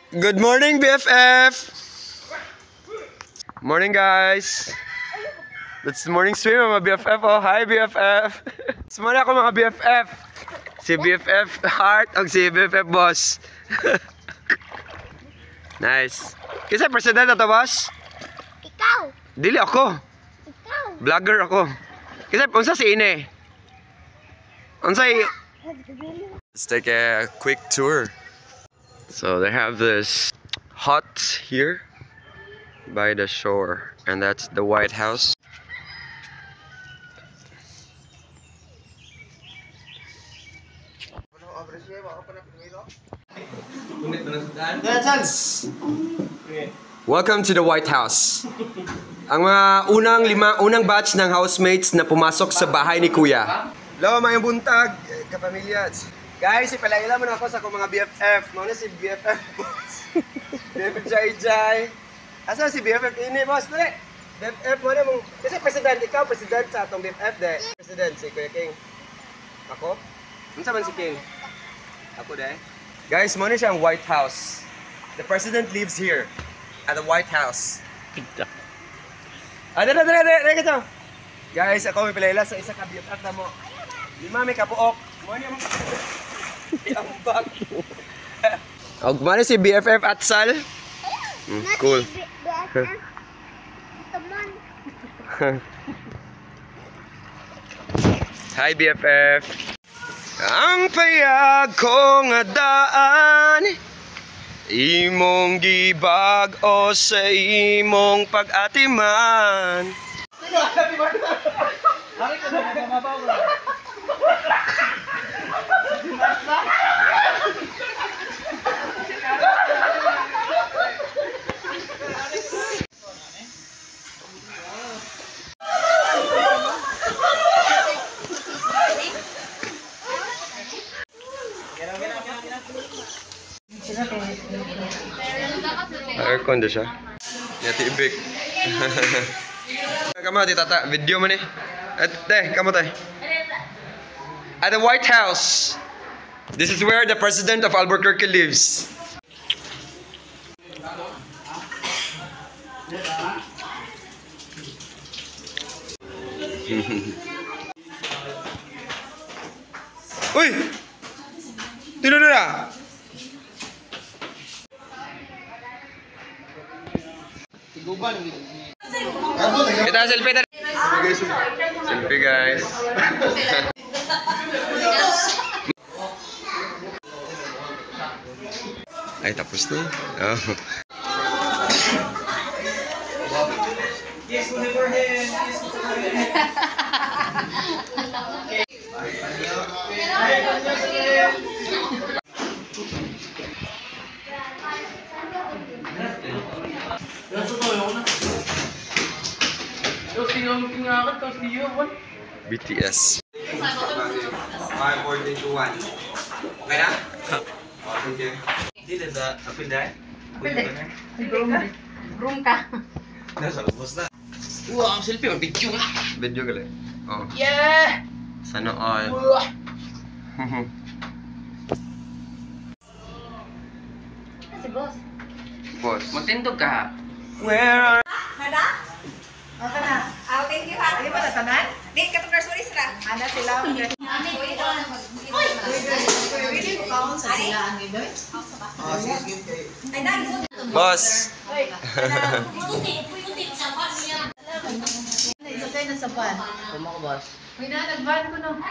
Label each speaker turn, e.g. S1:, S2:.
S1: Good morning, BFF! Morning, guys! That's the morning swim, mga BFF. Oh, hi, BFF! Sumali ako, mga BFF! Si BFF Heart o si BFF Boss. Nice. Kasi president na to, boss?
S2: Ikaw!
S1: Dili ako.
S2: Ikaw!
S1: Vlogger ako. Kasi unsa si Ine? Unsay? Let's take a quick tour. So they have this hut here by the shore, and that's the White House. Welcome to the White House. Ang mga unang batch ng housemates na pumasok sa bahay ni Kuya. Hello mga buntag, kapamilyas. Guys, ipalaila mo na ako sa akong mga BFF. Muna si BFF Boss. BFF Jai Jai. Asa si BFF Ine, boss? Dali. BFF mo na mong... Kasi president, ikaw president sa atong BFF de. President, si Kuya King. Ako? Ano man si King? Ako de. Guys, muna siya ang White House. The president lives here. At the White House. Dali ka. Guys, ako may palaila sa isa ka BFF na mo. Lima may kapuok. Muna mo. Iambak. Gumana si BFF Atsal? Cool. Hi BFF. Ang payag kong adaan, imong gibag o sa imong pag-atiman. Aircon din siya. Yati ibig. Kamu di tata video mo ni. Kamu tay. At the White House. This is where the president of Albuquerque lives. Uy! Tinunod na! Kita selfie tadi. Selfie guys. Ay tapos na. Oh. Yes, BTS. 5, 4, 3, 2, 1. Okay na? Thank you. Dito na, apin na?
S2: Room ka.
S1: Nasa ubos na.
S3: Wow, ang selfie, ang video nga.
S1: Video ka lang. Oh.
S3: Yeah!
S1: Sana all.
S2: Si boss.
S1: Boss.
S3: Magtindog ka.
S1: Where are...
S4: Hada? Okay na. Thank you ha. Hindi ba natanan? Di, katong nurseries ra. Hana sila.
S1: Boss.
S3: Kuma ko, boss.
S2: May na, nag-ban ko nung.